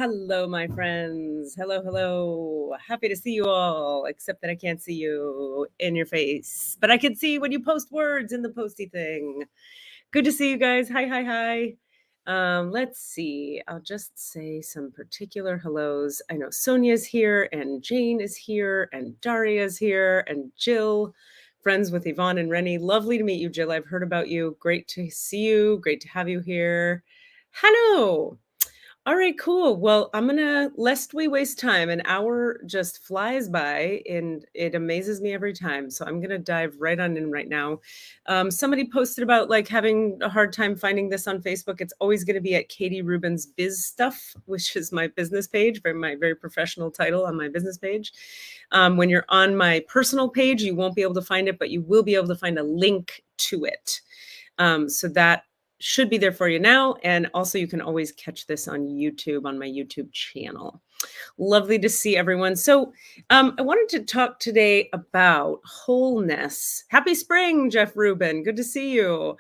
Hello, my friends. Hello, hello. Happy to see you all, except that I can't see you in your face, but I can see when you post words in the posty thing. Good to see you guys. Hi, hi, hi. Let's see. I'll just say some particular hellos. I know Sonia's here, and Jane is here, and Daria's here, and Jill, friends with Yvonne and Rennie. Lovely to meet you, Jill. I've heard about you. Great to see you. Great to have you here. Hello. All right, cool. Well, lest we waste time, an hour just flies by and it amazes me every time. So I'm gonna dive right on in right now. Somebody posted about like having a hard time finding this on Facebook. It's always gonna be at Katie Rubin's Biz Stuff, which is my business page, my very professional title on my business page. When you're on my personal page, you won't be able to find it, but you will be able to find a link to it. So that should be there for you now. And also you can always catch this on YouTube, on my YouTube channel. Lovely to see everyone. So I wanted to talk today about wholeness. Happy spring, Jeff Rubin. Good to see you.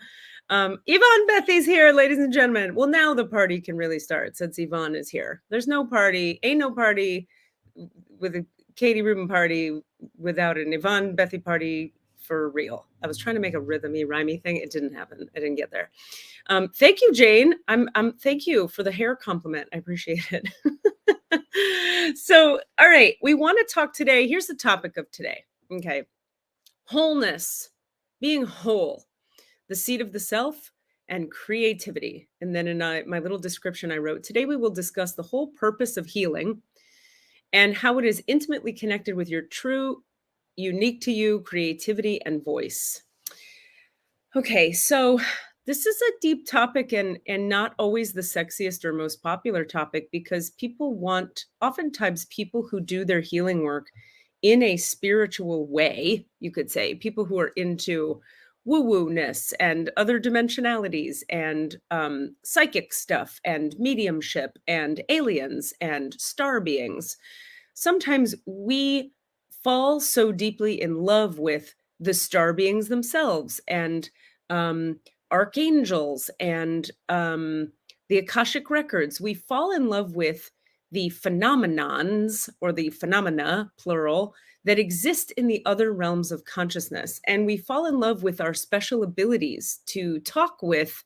Yvonne Bethy's here, ladies and gentlemen. Well, now the party can really start since Yvonne is here. There's no party, ain't no party with a Katie Rubin party without an Yvonne Bethy party for real. I was trying to make a rhythmy, rhymey thing. It didn't happen. I didn't get there. Thank you, Jane. Thank you for the hair compliment. I appreciate it. So, all right, we want to talk today. Here's the topic of today. Okay. Wholeness, being whole, the seat of the self, and creativity. And then in my little description I wrote, today we will discuss the whole purpose of healing and how it is intimately connected with your true, unique to you creativity and voice. Okay, so this is a deep topic and not always the sexiest or most popular topic because oftentimes people who do their healing work in a spiritual way, you could say, people who are into woo-woo-ness and other dimensionalities and psychic stuff and mediumship and aliens and star beings. Sometimes we fall so deeply in love with the star beings themselves and archangels and the Akashic records. We fall in love with the phenomenons or the phenomena, plural, that exist in the other realms of consciousness. And we fall in love with our special abilities to talk with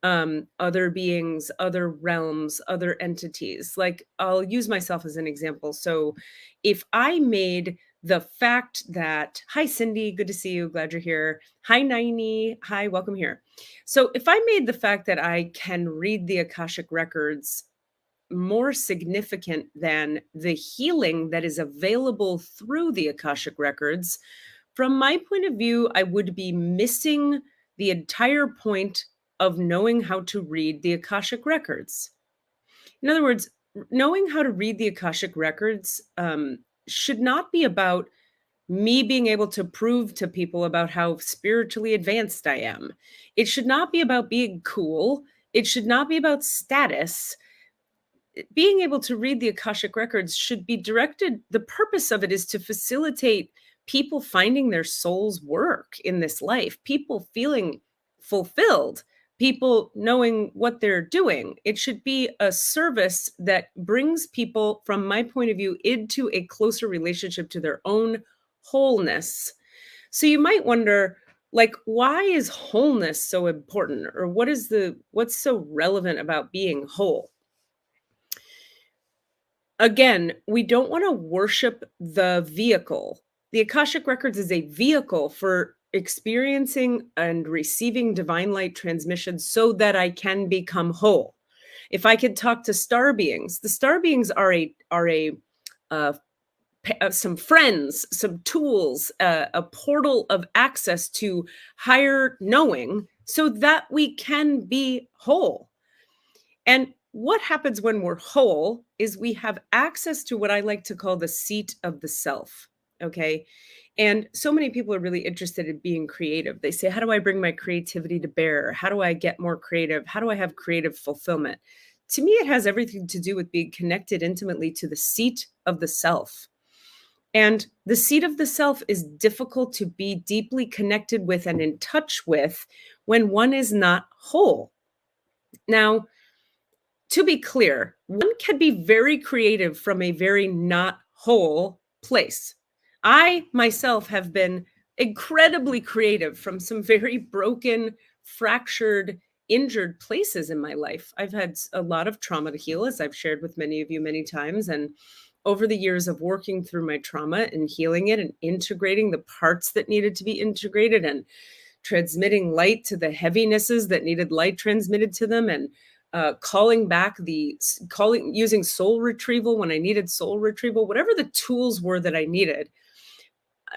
other beings, other realms, other entities. Like I'll use myself as an example. So if I made the fact that, hi, Cindy, good to see you. Glad you're here. Hi, Naini. Hi, welcome here. So if I made the fact that I can read the Akashic records more significant than the healing that is available through the Akashic records, from my point of view, I would be missing the entire point of knowing how to read the Akashic records. In other words, knowing how to read the Akashic records should not be about me being able to prove to people about how spiritually advanced I am. It should not be about being cool. It should not be about status. Being able to read the Akashic records should be directed. The purpose of it is to facilitate people finding their soul's work in this life, people feeling fulfilled, people knowing what they're doing. It should be a service that brings people, from my point of view, into a closer relationship to their own wholeness. So you might wonder, like, why is wholeness so important? Or what's so relevant about being whole? Again, we don't want to worship the vehicle. The Akashic Records is a vehicle for experiencing and receiving divine light transmission so that I can become whole. If I could talk to star beings, the star beings are some friends, some tools, a portal of access to higher knowing so that we can be whole. And what happens when we're whole is we have access to what I like to call the seat of the self. Okay. And so many people are really interested in being creative. They say, how do I bring my creativity to bear? How do I get more creative? How do I have creative fulfillment? To me, it has everything to do with being connected intimately to the seat of the self. And the seat of the self is difficult to be deeply connected with and in touch with when one is not whole. Now, To be clear, one can be very creative from a very not whole place. I myself have been incredibly creative from some very broken, fractured, injured places in my life. I've had a lot of trauma to heal, as I've shared with many of you many times. And over the years of working through my trauma and healing it and integrating the parts that needed to be integrated and transmitting light to the heavinesses that needed light transmitted to them, and calling back using soul retrieval when I needed soul retrieval, whatever the tools were that I needed,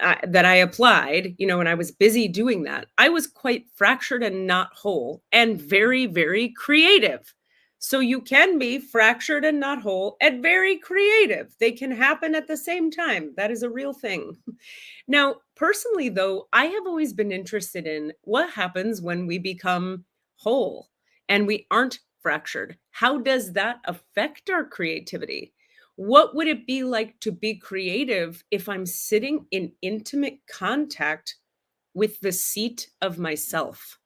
that I applied, when I was busy doing that, I was quite fractured and not whole and very, very creative. So you can be fractured and not whole and very creative. They can happen at the same time. That is a real thing. Now, personally, though, I have always been interested in what happens when we become whole and we aren't fractured. How does that affect our creativity? What would it be like to be creative if I'm sitting in intimate contact with the seat of myself?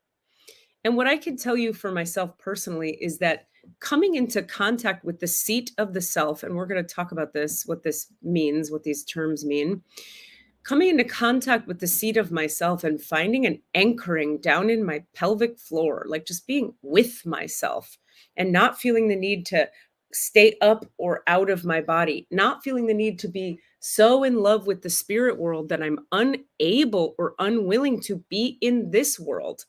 And what I can tell you for myself personally is that coming into contact with the seat of the self, and we're going to talk about this, what this means, what these terms mean, coming into contact with the seat of myself and finding an anchoring down in my pelvic floor, like just being with myself and not feeling the need to stay up or out of my body, not feeling the need to be so in love with the spirit world that I'm unable or unwilling to be in this world.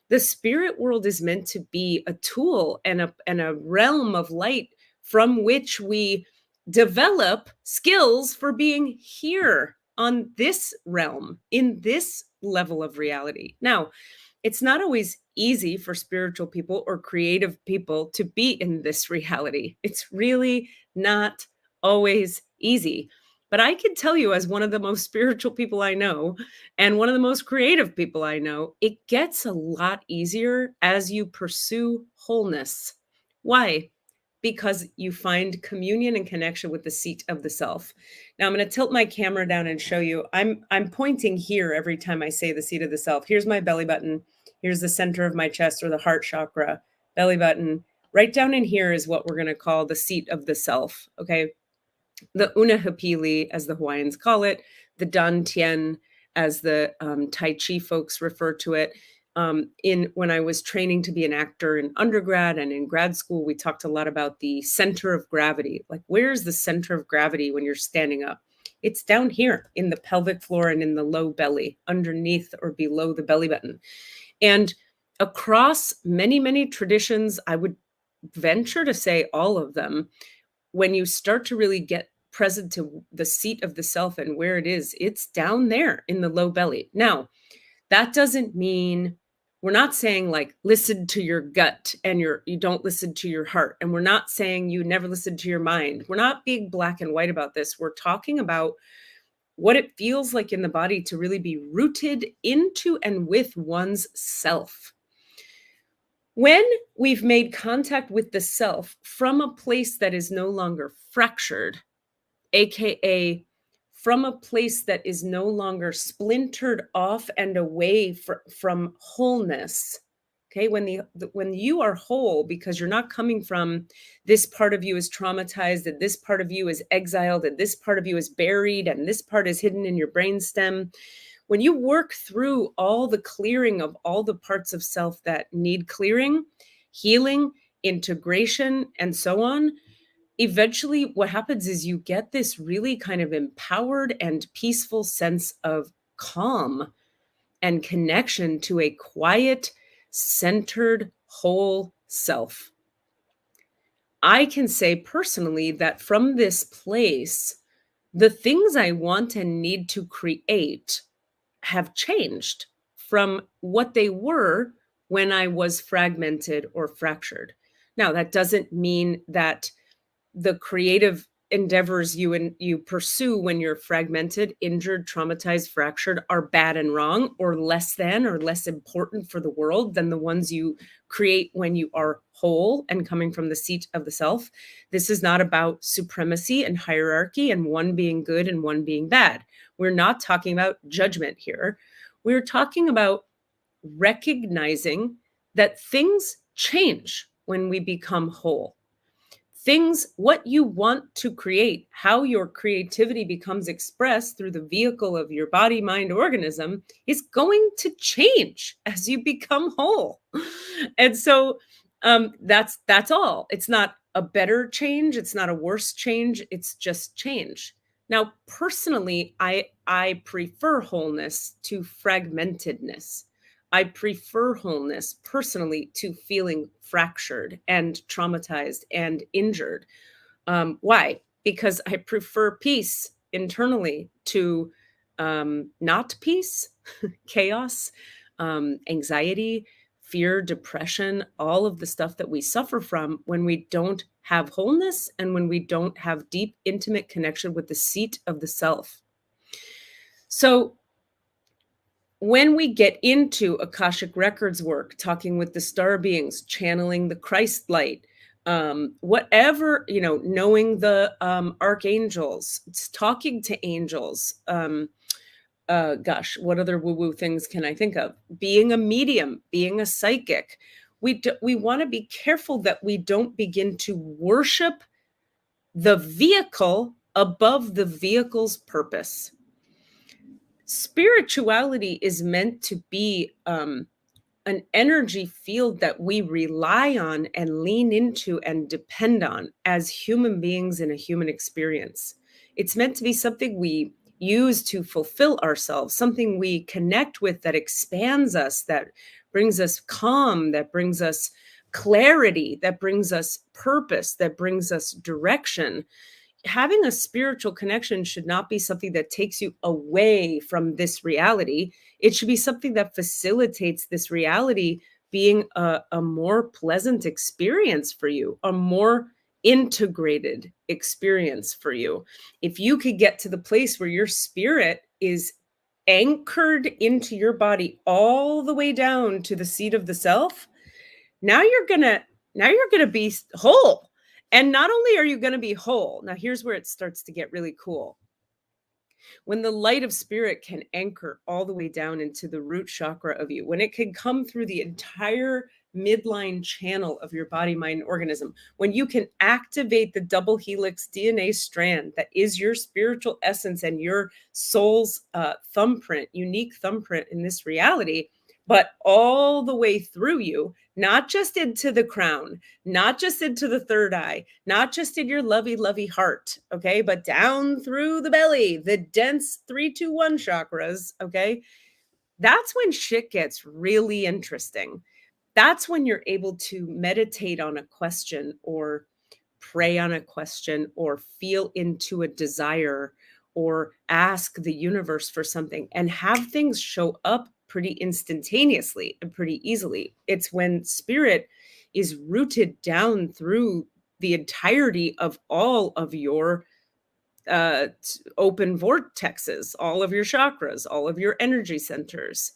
The spirit world is meant to be a tool and a realm of light from which we develop skills for being here on this realm, in this level of reality. Now, it's not always easy for spiritual people or creative people to be in this reality. It's really not always easy. But I can tell you, as one of the most spiritual people I know, and one of the most creative people I know, it gets a lot easier as you pursue wholeness. Why? Because you find communion and connection with the seat of the self. Now I'm going to tilt my camera down and show you. I'm pointing here every time I say the seat of the self. Here's my belly button. Here's the center of my chest, or the heart chakra, belly button. Right down in here is what we're going to call the seat of the self. Okay. The Unahapili, as the Hawaiians call it, the Dantian, as the Tai Chi folks refer to it. When I was training to be an actor in undergrad and in grad school, we talked a lot about the center of gravity. Like, where's the center of gravity when you're standing up? It's down here in the pelvic floor and in the low belly, underneath or below the belly button. And across many, many traditions, I would venture to say all of them, when you start to really get present to the seat of the self and where it is, it's down there in the low belly. Now, that doesn't mean, we're not saying like listen to your gut and you don't listen to your heart. And we're not saying you never listen to your mind. We're not being black and white about this. We're talking about what it feels like in the body to really be rooted into and with one's self. When we've made contact with the self from a place that is no longer fractured, AKA from a place that is no longer splintered off and away from wholeness. Okay, when you are whole, because you're not coming from this part of you is traumatized, and this part of you is exiled, and this part of you is buried, and this part is hidden in your brainstem. When you work through all the clearing of all the parts of self that need clearing, healing, integration, and so on, eventually what happens is you get this really kind of empowered and peaceful sense of calm and connection to a quiet, centered, whole self. I can say personally that from this place, the things I want and need to create have changed from what they were when I was fragmented or fractured. Now, that doesn't mean that the creative endeavors you pursue when you're fragmented, injured, traumatized, fractured are bad and wrong, or less than, or less important for the world than the ones you create when you are whole and coming from the seat of the self. This is not about supremacy and hierarchy and one being good and one being bad. We're not talking about judgment here. We're talking about recognizing that things change when we become whole. what you want to create, how your creativity becomes expressed through the vehicle of your body, mind, organism is going to change as you become whole. And so that's all. It's not a better change. It's not a worse change. It's just change. Now, personally, I prefer wholeness to fragmentedness. I prefer wholeness personally to feeling fractured and traumatized and injured. Why? Because I prefer peace internally to not peace, chaos, anxiety, fear, depression, all of the stuff that we suffer from when we don't have wholeness and when we don't have deep, intimate connection with the seat of the self. So, when we get into Akashic Records work, talking with the star beings, channeling the Christ light, whatever, knowing the archangels, it's talking to angels, gosh, what other woo-woo things can I think of? Being a medium, being a psychic. We want to be careful that we don't begin to worship the vehicle above the vehicle's purpose. Spirituality is meant to be an energy field that we rely on and lean into and depend on as human beings in a human experience. It's meant to be something we use to fulfill ourselves, something we connect with that expands us, that brings us calm, that brings us clarity, that brings us purpose, that brings us direction. Having a spiritual connection should not be something that takes you away from this reality. It should be something that facilitates this reality being a more pleasant experience for you, a more integrated experience for you. If you could get to the place where your spirit is anchored into your body all the way down to the seat of the self, now you're gonna be whole. And not only are you going to be whole, now here's where it starts to get really cool. When the light of spirit can anchor all the way down into the root chakra of you, when it can come through the entire midline channel of your body, mind, organism, when you can activate the double helix DNA strand that is your spiritual essence and your soul's thumbprint, unique thumbprint in this reality, but all the way through you, not just into the crown, not just into the third eye, not just in your lovey heart, okay, but down through the belly, the dense 3-2-1 chakras, okay? That's when shit gets really interesting. That's when you're able to meditate on a question or pray on a question or feel into a desire or ask the universe for something and have things show up pretty instantaneously and pretty easily. It's when spirit is rooted down through the entirety of all of your open vortexes, all of your chakras, all of your energy centers.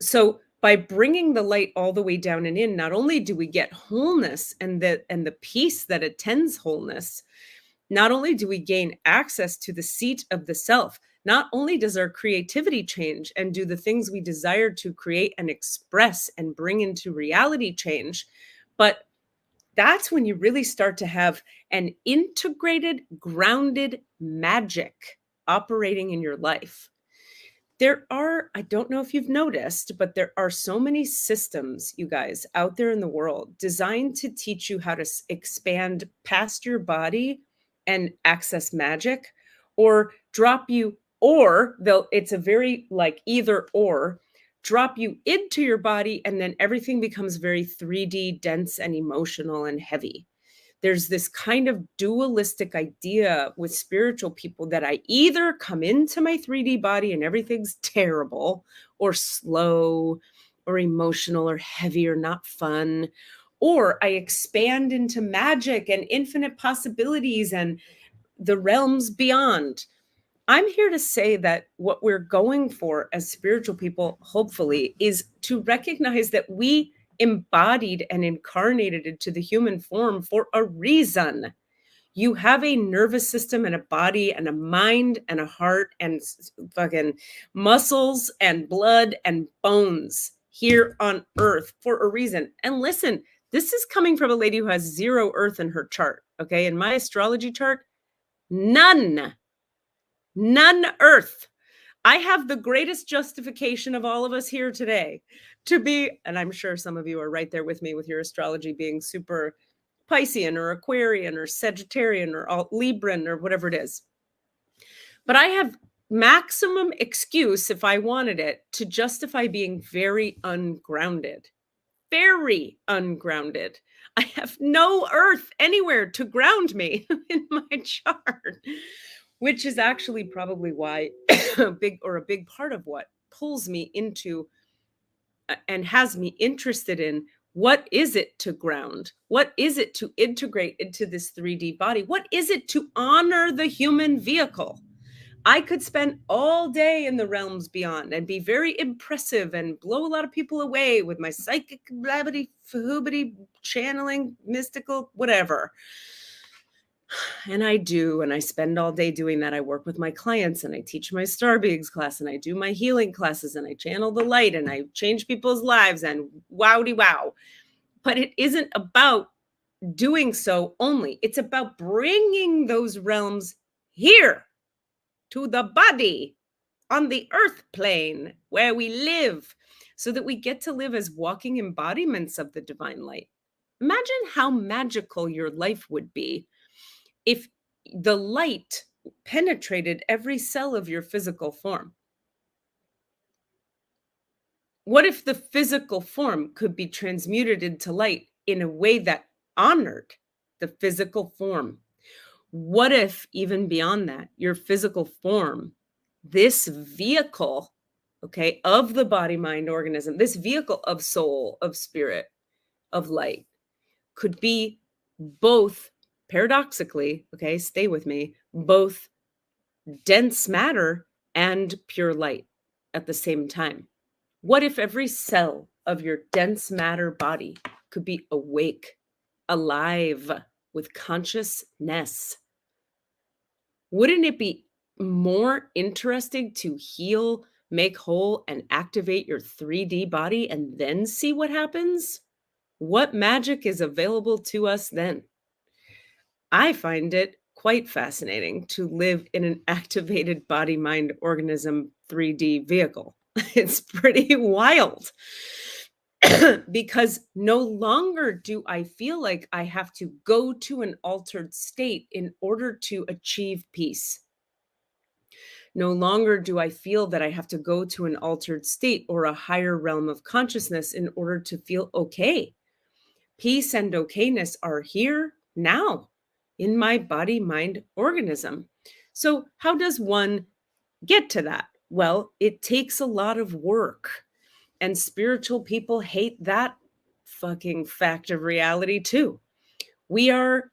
So by bringing the light all the way down and in, not only do we get wholeness and the peace that attends wholeness, not only do we gain access to the seat of the self, not only does our creativity change and do the things we desire to create and express and bring into reality change, but that's when you really start to have an integrated, grounded magic operating in your life. I don't know if you've noticed, but there are so many systems, you guys, out there in the world designed to teach you how to expand past your body and access magic, or drop you, or it's a very like either or, drop you into your body and then everything becomes very 3D, dense and emotional and heavy. There's this kind of dualistic idea with spiritual people that I either come into my 3D body and everything's terrible or slow or emotional or heavy or not fun, or I expand into magic and infinite possibilities and the realms beyond. I'm here to say that what we're going for as spiritual people, hopefully, is to recognize that we embodied and incarnated into the human form for a reason. You have a nervous system and a body and a mind and a heart and fucking muscles and blood and bones here on earth for a reason. And listen, This is coming from a lady who has 0 earth in her chart. Okay. In my astrology chart, none earth. I have the greatest justification of all of us here today to be, and I'm sure some of you are right there with me with your astrology being super Piscean or Aquarian or Sagittarian or Libran or whatever it is. But I have maximum excuse, if I wanted it, to justify being very ungrounded. Very ungrounded. I have no earth anywhere to ground me in my chart, which is actually probably why a big part of what pulls me into and has me interested in what is it to ground? What is it to integrate into this 3D body? What is it to honor the human vehicle? I could spend all day in the realms beyond and be very impressive and blow a lot of people away with my psychic blabbity fahoobity channeling mystical whatever. And I do, and I spend all day doing that. I work with my clients and I teach my Star Beings class and I do my healing classes and I channel the light and I change people's lives and wowdy wow. But it isn't about doing so only. It's about bringing those realms here to the body on the earth plane where we live so that we get to live as walking embodiments of the divine light. Imagine how magical your life would be if the light penetrated every cell of your physical form. What if the physical form could be transmuted into light in a way that honored the physical form? What if, even beyond that, your physical form, this vehicle, okay, of the body, mind, organism, this vehicle of soul, of spirit, of light, could be both paradoxically, okay, stay with me, both dense matter and pure light at the same time? What if every cell of your dense matter body could be awake, alive, with consciousness? Wouldn't it be more interesting to heal, make whole, and activate your 3D body and then see what happens? What magic is available to us then? I find it quite fascinating to live in an activated body, mind, organism 3D vehicle. It's pretty wild because no longer do I feel like I have to go to an altered state in order to achieve peace. No longer do I feel that I have to go to an altered state or a higher realm of consciousness in order to feel okay. Peace and okayness are here now in my body, mind, organism. So, how does one get to that? Well, it takes a lot of work. And spiritual people hate that fucking fact of reality too. We are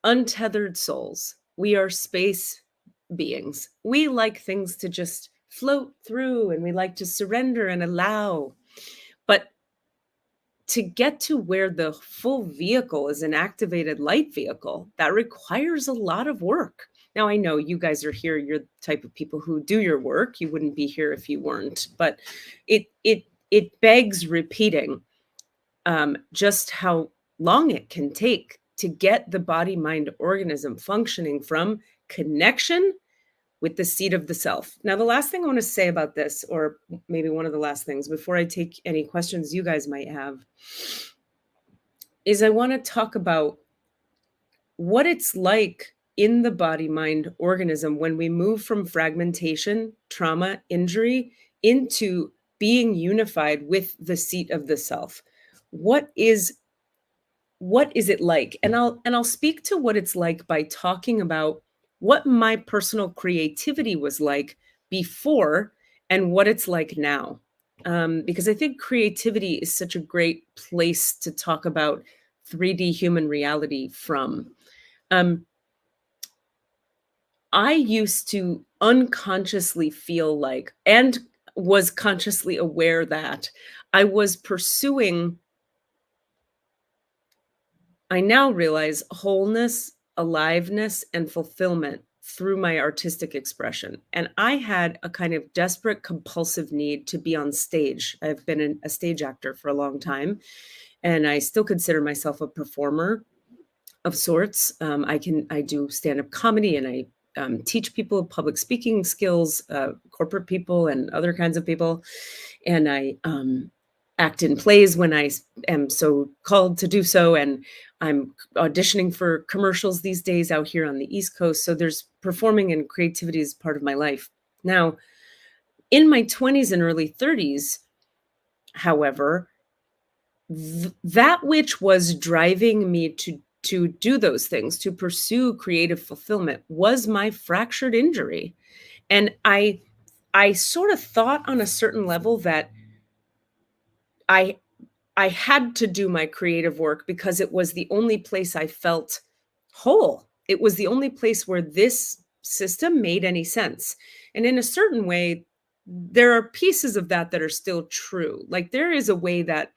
untethered souls. We are space beings. We like things to just float through and we like to surrender and allow. But to get to where the full vehicle is an activated light vehicle, that requires a lot of work. Now, I know you guys are here. You're the type of people who do your work. You wouldn't be here if you weren't. But it begs repeating just how long it can take to get the body, mind, organism functioning from connection with the seat of the self. Now, the last thing I want to say about this, or maybe one of the last things before I take any questions you guys might have, is I want to talk about what it's like in the body, mind, organism when we move from fragmentation, trauma, injury into being unified with the seat of the self. What is it like? And I'll speak to what it's like by talking about what my personal creativity was like before and what it's like now. Because I think creativity is such a great place to talk about 3D human reality from. I used to unconsciously feel like, and was consciously aware that I was pursuing, I now realize, wholeness, aliveness, and fulfillment through my artistic expression. And I had a kind of desperate, compulsive need to be on stage. I've been a stage actor for a long time, and I still consider myself a performer of sorts. I do stand-up comedy, and I teach people public speaking skills, corporate people and other kinds of people. And I act in plays when I am so called to do so. And I'm auditioning for commercials these days out here on the East Coast. So there's performing and creativity is part of my life. Now, in my 20s and early 30s, however, that which was driving me to do those things, to pursue creative fulfillment, was my fractured injury. And I sort of thought on a certain level that I I had to do my creative work because it was the only place I felt whole. It was the only place where this system made any sense. And in a certain way, there are pieces of that that are still true. Like there is a way that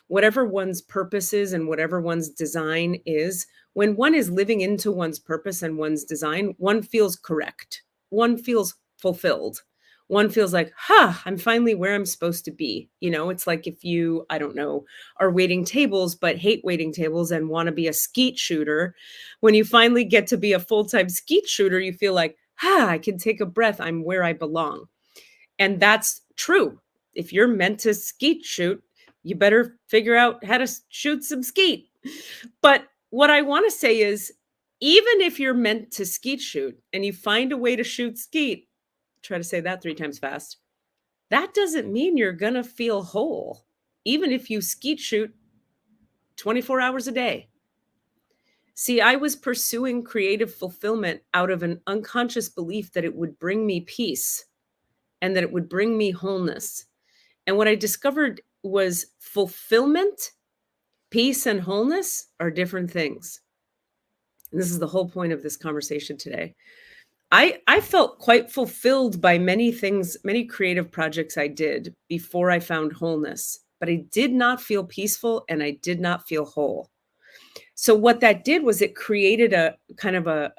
whatever one's purpose is and whatever one's design is, when one is living into one's purpose and one's design, one feels correct. One feels fulfilled. One feels like, I'm finally where I'm supposed to be. You know, it's like if you, I don't know, are waiting tables, but hate waiting tables and want to be a skeet shooter. When you finally get to be a full-time skeet shooter, you feel like, I can take a breath. I'm where I belong. And that's true. If you're meant to skeet shoot, you better figure out how to shoot some skeet. But what I want to say is, even if you're meant to skeet shoot and you find a way to shoot skeet, try to say that 3 times fast, that doesn't mean you're going to feel whole, even if you skeet shoot 24 hours a day. See, I was pursuing creative fulfillment out of an unconscious belief that it would bring me peace and that it would bring me wholeness. And what I discovered was fulfillment, peace, and wholeness are different things. And this is the whole point of this conversation today. I felt quite fulfilled by many things, many creative projects I did before I found wholeness, but I did not feel peaceful and I did not feel whole. So what that did was it created a kind of a,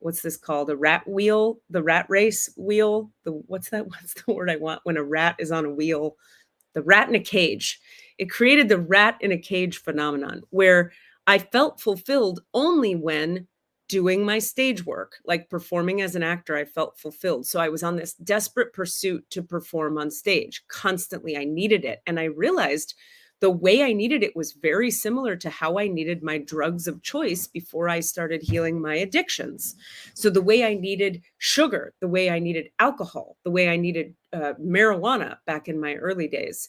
what's this called? A rat wheel, the rat race wheel. What's the word I want when a rat is on a wheel? The rat in a cage. It created the rat in a cage phenomenon where I felt fulfilled only when doing my stage work, like performing as an actor. I felt fulfilled. So I was on this desperate pursuit to perform on stage constantly. I needed it. And I realized the way I needed it was very similar to how I needed my drugs of choice before I started healing my addictions. So the way I needed sugar, the way I needed alcohol, the way I needed marijuana back in my early days,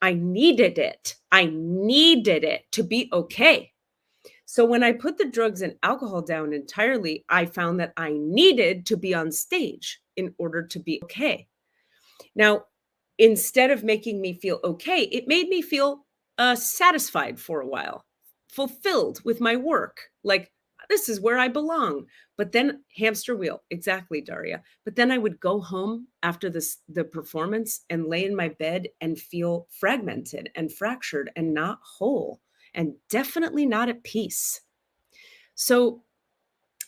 I needed it. I needed it to be okay. So when I put the drugs and alcohol down entirely, I found that I needed to be on stage in order to be okay. Now, instead of making me feel okay, it made me feel satisfied for a while, fulfilled with my work. Like, this is where I belong. But then hamster wheel, exactly, Daria. But then I would go home after the performance and lay in my bed and feel fragmented and fractured and not whole and definitely not at peace. So,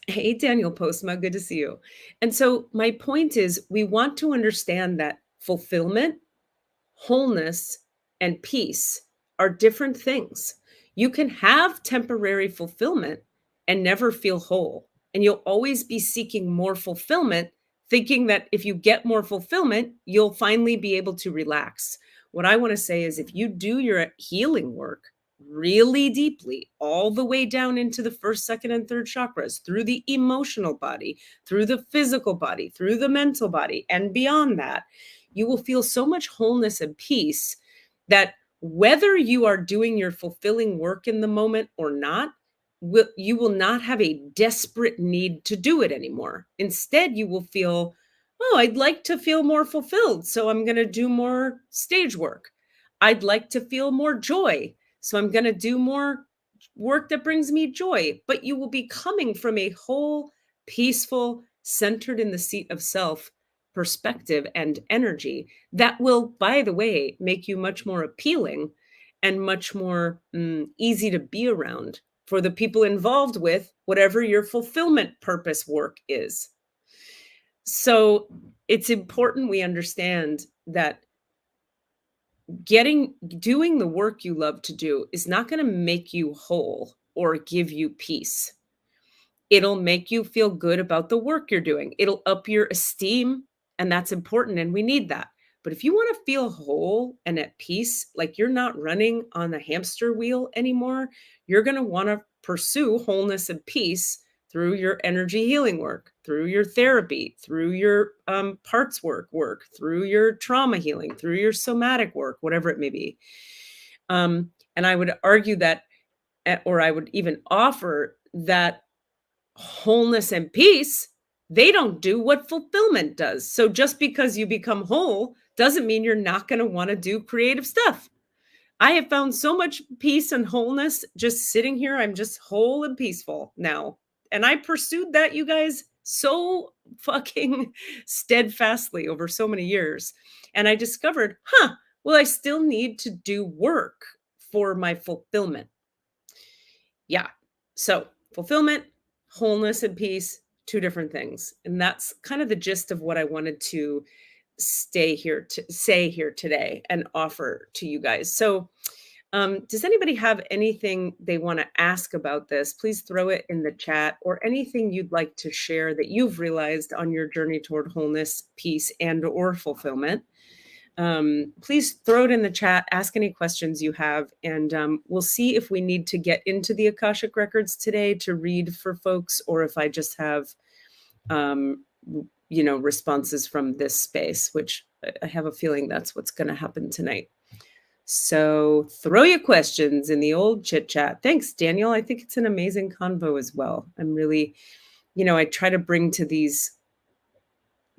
hey, Daniel Postma, good to see you. And so my point is, we want to understand that fulfillment, wholeness, and peace are different things. You can have temporary fulfillment and never feel whole. And you'll always be seeking more fulfillment, thinking that if you get more fulfillment, you'll finally be able to relax. What I want to say is if you do your healing work really deeply, all the way down into the first, second, and third chakras, through the emotional body, through the physical body, through the mental body, and beyond that, you will feel so much wholeness and peace that whether you are doing your fulfilling work in the moment or not, you will not have a desperate need to do it anymore. Instead, you will feel, I'd like to feel more fulfilled, so I'm going to do more stage work. I'd like to feel more joy, so I'm going to do more work that brings me joy. But you will be coming from a whole, peaceful, centered in the seat of self perspective and energy that will, by the way, make you much more appealing and much more easy to be around for the people involved with whatever your fulfillment purpose work is. So it's important we understand that doing the work you love to do is not going to make you whole or give you peace. It'll make you feel good about the work you're doing. It'll up your esteem, and that's important, and we need that. But if you want to feel whole and at peace, like you're not running on the hamster wheel anymore, you're going to want to pursue wholeness and peace through your energy healing work, through your therapy, through your parts work, through your trauma healing, through your somatic work, whatever it may be. And I would argue that, or I would even offer that wholeness and peace, they don't do what fulfillment does. So just because you become whole doesn't mean you're not going to want to do creative stuff. I have found so much peace and wholeness just sitting here. I'm just whole and peaceful now. And I pursued that, you guys, so fucking steadfastly over so many years. And I discovered, well, I still need to do work for my fulfillment. Yeah. So fulfillment, wholeness, and peace, two different things. And that's kind of the gist of what I wanted to say here today and offer to you guys. So does anybody have anything they want to ask about this? Please throw it in the chat, or anything you'd like to share that you've realized on your journey toward wholeness, peace, and or fulfillment. Please throw it in the chat, ask any questions you have, and we'll see if we need to get into the Akashic Records today to read for folks, or if I just have, responses from this space, which I have a feeling that's what's going to happen tonight. So throw your questions in the old chit chat. Thanks, Daniel. I think it's an amazing convo as well. I'm really, I try to bring to these,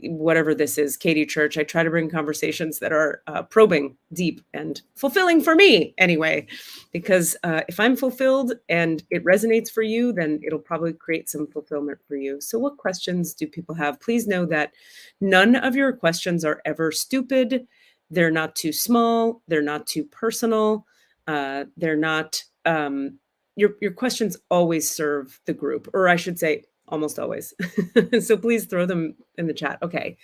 whatever this is, Katie Church, I try to bring conversations that are probing, deep, and fulfilling for me anyway, because if I'm fulfilled and it resonates for you, then it'll probably create some fulfillment for you. So what questions do people have? Please know that none of your questions are ever stupid. They're not too small. They're not too personal. They're not, your questions always serve the group, or I should say, almost always. So please throw them in the chat. Okay.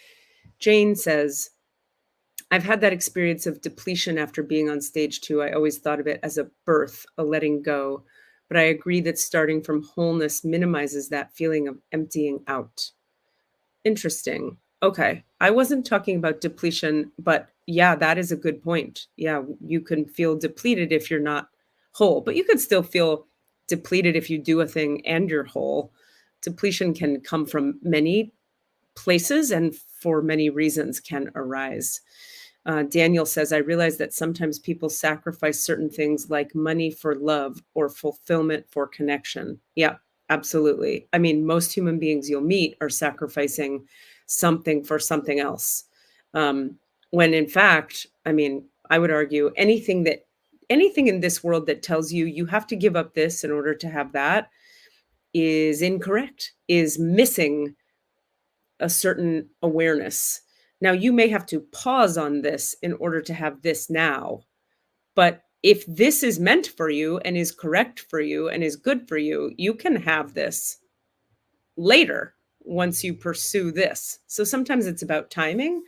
Jane says, I've had that experience of depletion after being on stage 2. I always thought of it as a birth, a letting go. But I agree that starting from wholeness minimizes that feeling of emptying out. Interesting. Okay. I wasn't talking about depletion, but yeah, that is a good point. Yeah, you can feel depleted if you're not whole, but you could still feel depleted if you do a thing and you're whole. Depletion can come from many places and for many reasons can arise. Daniel says, I realize that sometimes people sacrifice certain things like money for love or fulfillment for connection. Yeah, absolutely. I mean, most human beings you'll meet are sacrificing something for something else. When in fact, I mean, I would argue anything in this world that tells you you have to give up this in order to have that is incorrect, is missing a certain awareness. Now, you may have to pause on this in order to have this now, but if this is meant for you and is correct for you and is good for you, you can have this later once you pursue this. So sometimes it's about timing,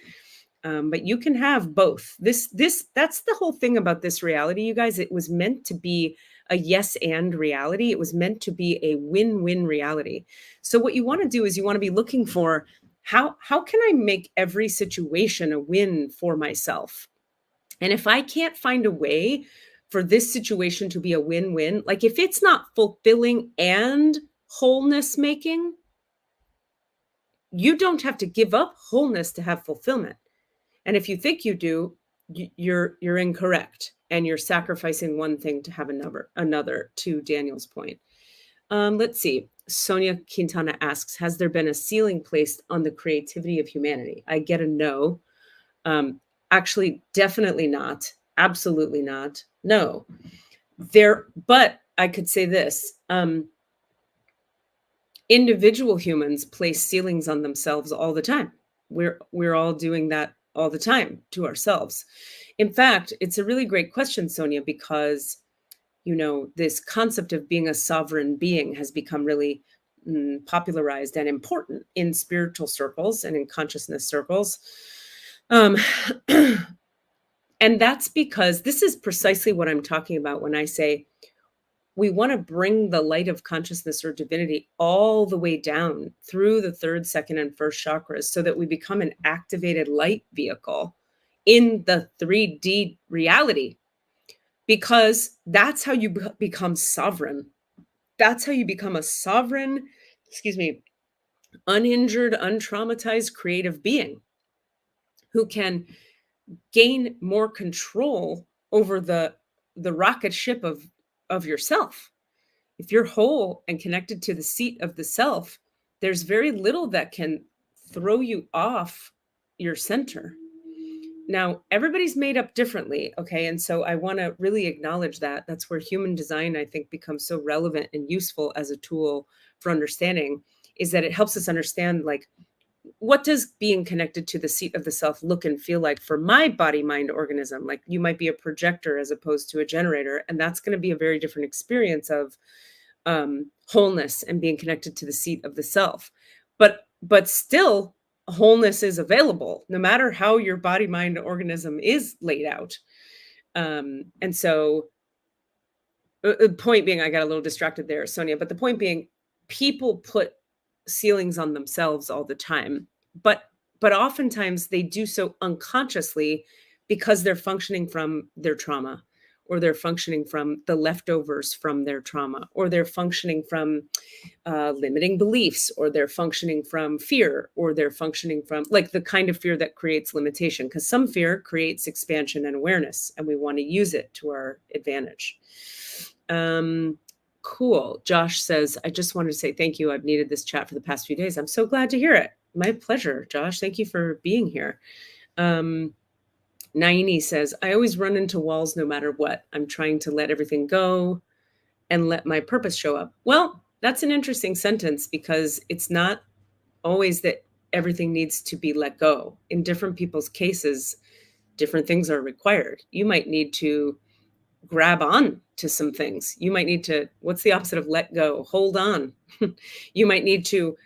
but you can have both. That's the whole thing about this reality, you guys. It was meant to be a yes and reality. It was meant to be a win-win reality. So what you want to do is you want to be looking for how can I make every situation a win for myself? And if I can't find a way for this situation to be a win-win, like if it's not fulfilling and wholeness making, you don't have to give up wholeness to have fulfillment. And if you think you do, you're incorrect, and you're sacrificing one thing to have another, to Daniel's point. Let's see. Sonia Quintana asks, has there been a ceiling placed on the creativity of humanity? I get a no. Actually, definitely not. Absolutely not. No. But I could say this. Individual humans place ceilings on themselves all the time. We're all doing that all the time to ourselves. In fact, it's a really great question, Sonia, because, this concept of being a sovereign being has become really popularized and important in spiritual circles and in consciousness circles. Um, and that's because this is precisely what I'm talking about when I say we want to bring the light of consciousness or divinity all the way down through the third, second, and first chakras so that we become an activated light vehicle in the 3D reality, because that's how you become sovereign. That's how you become a sovereign, uninjured, untraumatized, creative being who can gain more control over the rocket ship of yourself. If you're whole and connected to the seat of the self, there's very little that can throw you off your center. Now, everybody's made up differently, okay? And so I want to really acknowledge that. That's where human design, I think, becomes so relevant and useful as a tool for understanding, is that it helps us understand, like, what does being connected to the seat of the self look and feel like for my body, mind, organism? Like, you might be a projector as opposed to a generator, and that's going to be a very different experience of wholeness and being connected to the seat of the self. But still, wholeness is available no matter how your body, mind, organism is laid out. And so the point being, I got a little distracted there, Sonia, but the point being, people put ceilings on themselves all the time, but oftentimes they do so unconsciously because they're functioning from their trauma, or they're functioning from the leftovers from their trauma, or they're functioning from limiting beliefs, or they're functioning from fear, or they're functioning from like the kind of fear that creates limitation, because some fear creates expansion and awareness, and we want to use it to our advantage. Cool. Josh says, I just wanted to say thank you. I've needed this chat for the past few days. I'm so glad to hear it. My pleasure, Josh. Thank you for being here. Naini says, I always run into walls no matter what. I'm trying to let everything go and let my purpose show up. Well, that's an interesting sentence, because it's not always that everything needs to be let go. In different people's cases, different things are required. You might need to grab on to some things. You might need to, what's the opposite of let go? Hold on. You might need to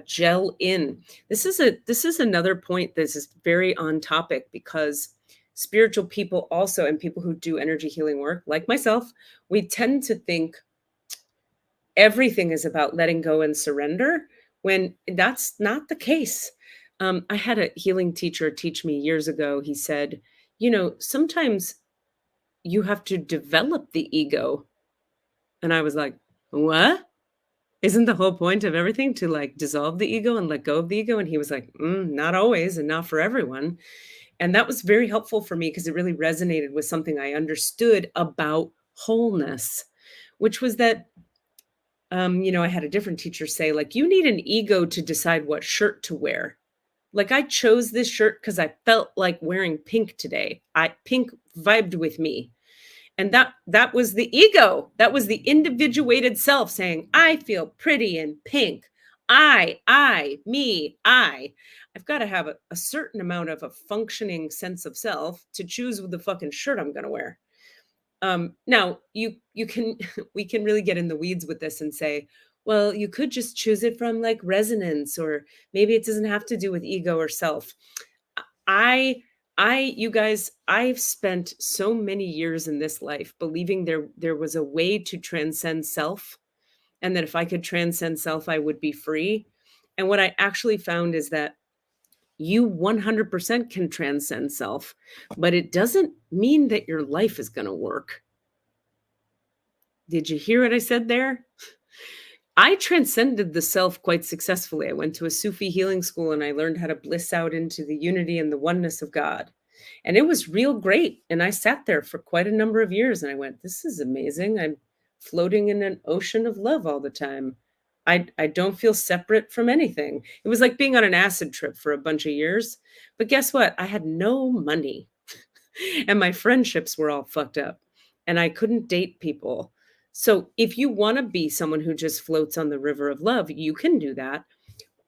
gel in. This is another point that is very on topic, because spiritual people also, and people who do energy healing work, like myself, we tend to think everything is about letting go and surrender, when that's not the case. I had a healing teacher teach me years ago. He said, sometimes you have to develop the ego. And I was like, what? Isn't the whole point of everything to like dissolve the ego and let go of the ego? And he was like, not always, and not for everyone. And that was very helpful for me, because it really resonated with something I understood about wholeness, which was that, I had a different teacher say, like, you need an ego to decide what shirt to wear. Like, I chose this shirt because I felt like wearing pink today. Pink vibed with me. And that was the ego. That was the individuated self saying, I feel pretty in pink. Me. I've got to have a certain amount of a functioning sense of self to choose the fucking shirt I'm going to wear. Now you can, we can really get in the weeds with this and say, well, you could just choose it from like resonance, or maybe it doesn't have to do with ego or self. You guys, I've spent so many years in this life believing there was a way to transcend self, and that if I could transcend self, I would be free. And what I actually found is that you 100% can transcend self, but it doesn't mean that your life is going to work. Did you hear what I said there? I transcended the self quite successfully. I went to a Sufi healing school, and I learned how to bliss out into the unity and the oneness of God. And it was real great. And I sat there for quite a number of years, and I went, this is amazing. I'm floating in an ocean of love all the time. I don't feel separate from anything. It was like being on an acid trip for a bunch of years. But guess what? I had no money and my friendships were all fucked up, and I couldn't date people. So if you want to be someone who just floats on the river of love, you can do that.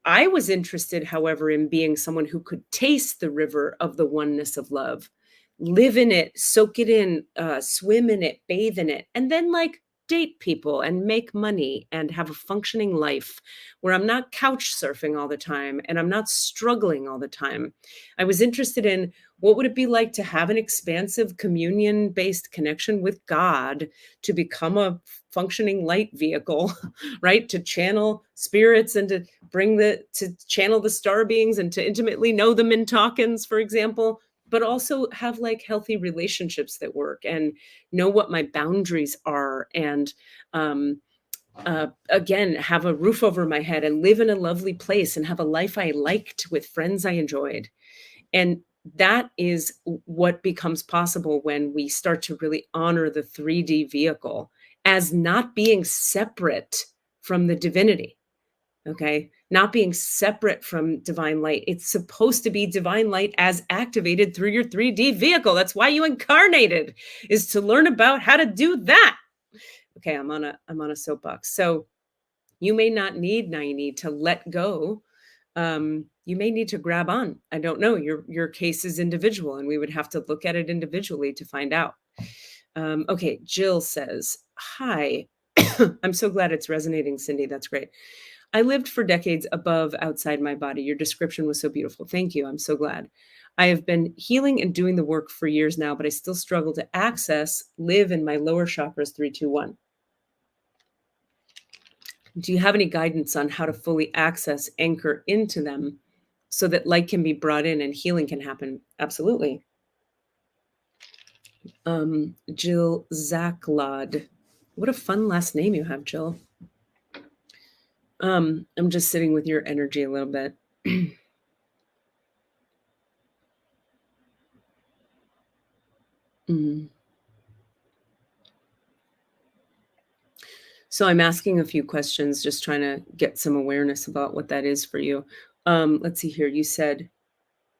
I was interested, however, in being someone who could taste the river of the oneness of love, live in it, soak it in, swim in it, bathe in it, and then like date people and make money and have a functioning life where I'm not couch surfing all the time and I'm not struggling all the time. I was interested in what would it be like to have an expansive communion based connection with God, to become a functioning light vehicle, right? To channel spirits and to channel the star beings and to intimately know them in Talkins, for example, but also have like healthy relationships that work and know what my boundaries are, and again, have a roof over my head and live in a lovely place and have a life I liked with friends I enjoyed. And that is what becomes possible when we start to really honor the 3D vehicle as not being separate from the divinity. Okay. Not being separate from divine light. It's supposed to be divine light as activated through your 3D vehicle. That's why you incarnated, is to learn about how to do that. Okay, I'm on a soapbox. So you may not need Naini to let go. You may need to grab on. I don't know. Your case is individual, and we would have to look at it individually to find out. Okay, Jill says, "Hi, I'm so glad it's resonating, Cindy. That's great. I lived for decades above outside my body. Your description was so beautiful. Thank you. I'm so glad. I have been healing and doing the work for years now, but I still struggle to access, live in my lower chakras 321. Do you have any guidance on how to fully access, anchor into them so that light can be brought in and healing can happen?" Absolutely. Jill Zachlad. What a fun last name you have, Jill. I'm just sitting with your energy a little bit. So I'm asking a few questions, just trying to get some awareness about what that is for you. Let's see here. You said,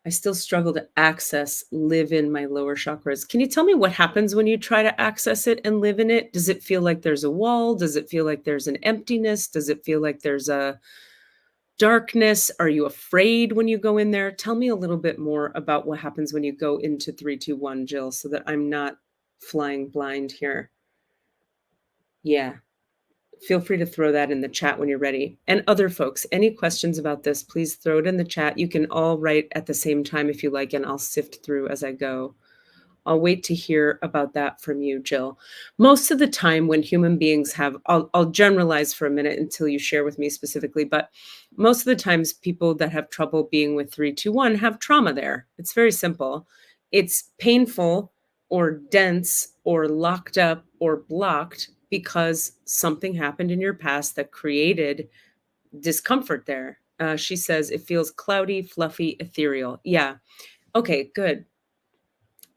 I still struggle to access, live in my lower chakras. Can you tell me what happens when you try to access it and live in it? Does it feel like there's a wall? Does it feel like there's an emptiness? Does it feel like there's a darkness? Are you afraid when you go in there? Tell me a little bit more about what happens when you go into 321, Jill, so that I'm not flying blind here. Yeah. Feel free to throw that in the chat when you're ready. And other folks, any questions about this, please throw it in the chat. You can all write at the same time if you like, and I'll sift through as I go. I'll wait to hear about that from you, Jill. Most of the time when human beings have, I'll generalize for a minute until you share with me specifically, but most of the times people that have trouble being with 321 have trauma there. It's very simple. It's painful or dense or locked up or blocked because something happened in your past that created discomfort there. She says it feels cloudy, fluffy, ethereal. Yeah. Okay, good.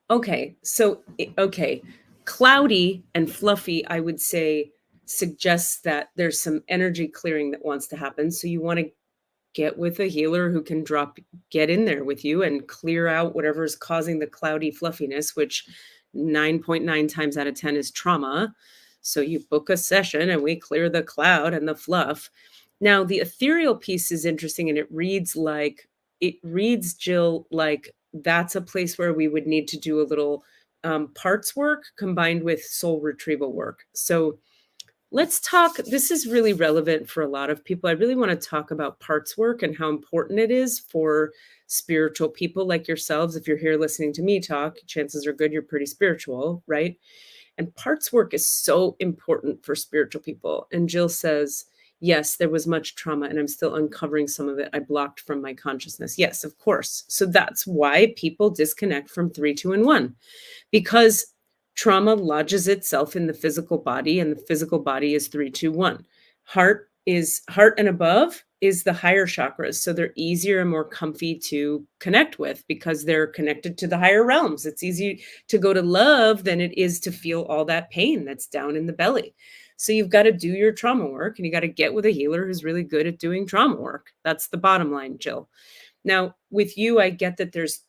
Okay. So, okay. Cloudy and fluffy, I would say, suggests that there's some energy clearing that wants to happen. So you want to get with a healer who can get in there with you and clear out whatever is causing the cloudy fluffiness, which 9.9 times out of 10 is trauma. So you book a session and we clear the cloud and the fluff. Now, the ethereal piece is interesting, and it reads, Jill, like that's a place where we would need to do a little parts work combined with soul retrieval work. So let's talk. This is really relevant for a lot of people. I really want to talk about parts work and how important it is for spiritual people like yourselves. If you're here listening to me talk, chances are good you're pretty spiritual, right? And parts work is so important for spiritual people. And Jill says, yes, there was much trauma and I'm still uncovering some of it. I blocked from my consciousness. Yes, of course. So that's why people disconnect from 3, 2, and 1, because trauma lodges itself in the physical body, and the physical body is 3, 2, 1. Heart and above is the higher chakras. So they're easier and more comfy to connect with because they're connected to the higher realms. It's easy to go to love than it is to feel all that pain that's down in the belly. So you've got to do your trauma work, and you got to get with a healer who's really good at doing trauma work. That's the bottom line, Jill. Now, with you, I get that there's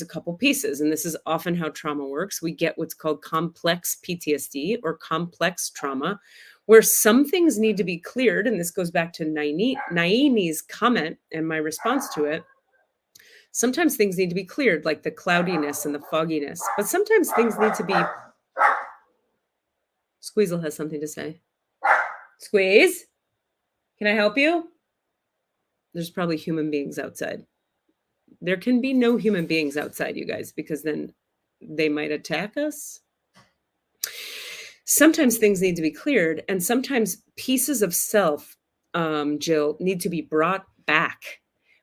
a couple pieces, and this is often how trauma works. We get what's called complex PTSD or complex trauma, where some things need to be cleared. And this goes back to Naini's comment and my response to it. Sometimes things need to be cleared, like the cloudiness and the fogginess, but sometimes things need to be Squeezel has something to say. Squeeze, can I help you? There's probably human beings outside. There can be no human beings outside, you guys, because then they might attack us. Sometimes things need to be cleared, and sometimes pieces of self, Jill, need to be brought back.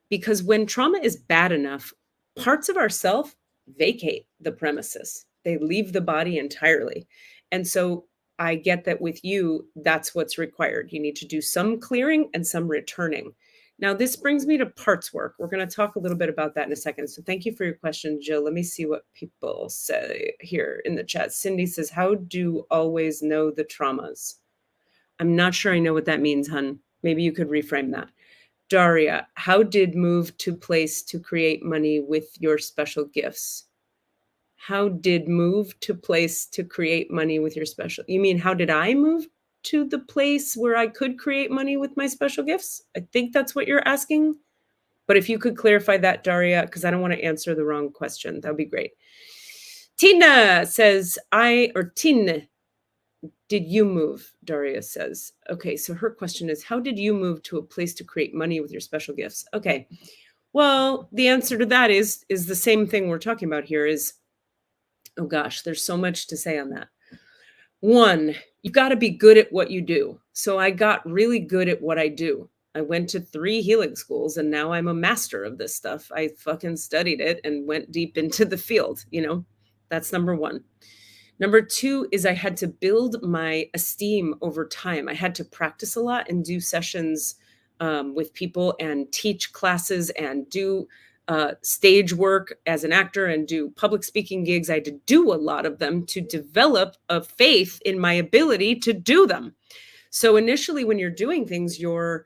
Because when trauma is bad enough, parts of ourself vacate the premises. They leave the body entirely. And so I get that with you, that's what's required. You need to do some clearing and some returning. Now, this brings me to parts work. We're going to talk a little bit about that in a second. So thank you for your question, Jill. Let me see what people say here in the chat. Cindy says, how do always know the traumas? I'm not sure I know what that means, hun. Maybe you could reframe that. Daria, how did move to place to create money with your special gifts? How did move to place to create money with your special? You mean how did I move to the place where I could create money with my special gifts? I think that's what you're asking. But if you could clarify that, Daria, because I don't want to answer the wrong question, that would be great. Tina says, Tina, did you move? Daria says. Okay, so her question is, how did you move to a place to create money with your special gifts? Okay, well, the answer to that is the same thing we're talking about here is, oh gosh, there's so much to say on that. One, you've got to be good at what you do. So I got really good at what I do. I went to 3 healing schools and now I'm a master of this stuff. I fucking studied it and went deep into the field, That's number 1. Number 2 is I had to build my esteem over time. I had to practice a lot and do sessions with people and teach classes and do stage work as an actor and do public speaking gigs. I had to do a lot of them to develop a faith in my ability to do them. So initially, when you're doing things, you're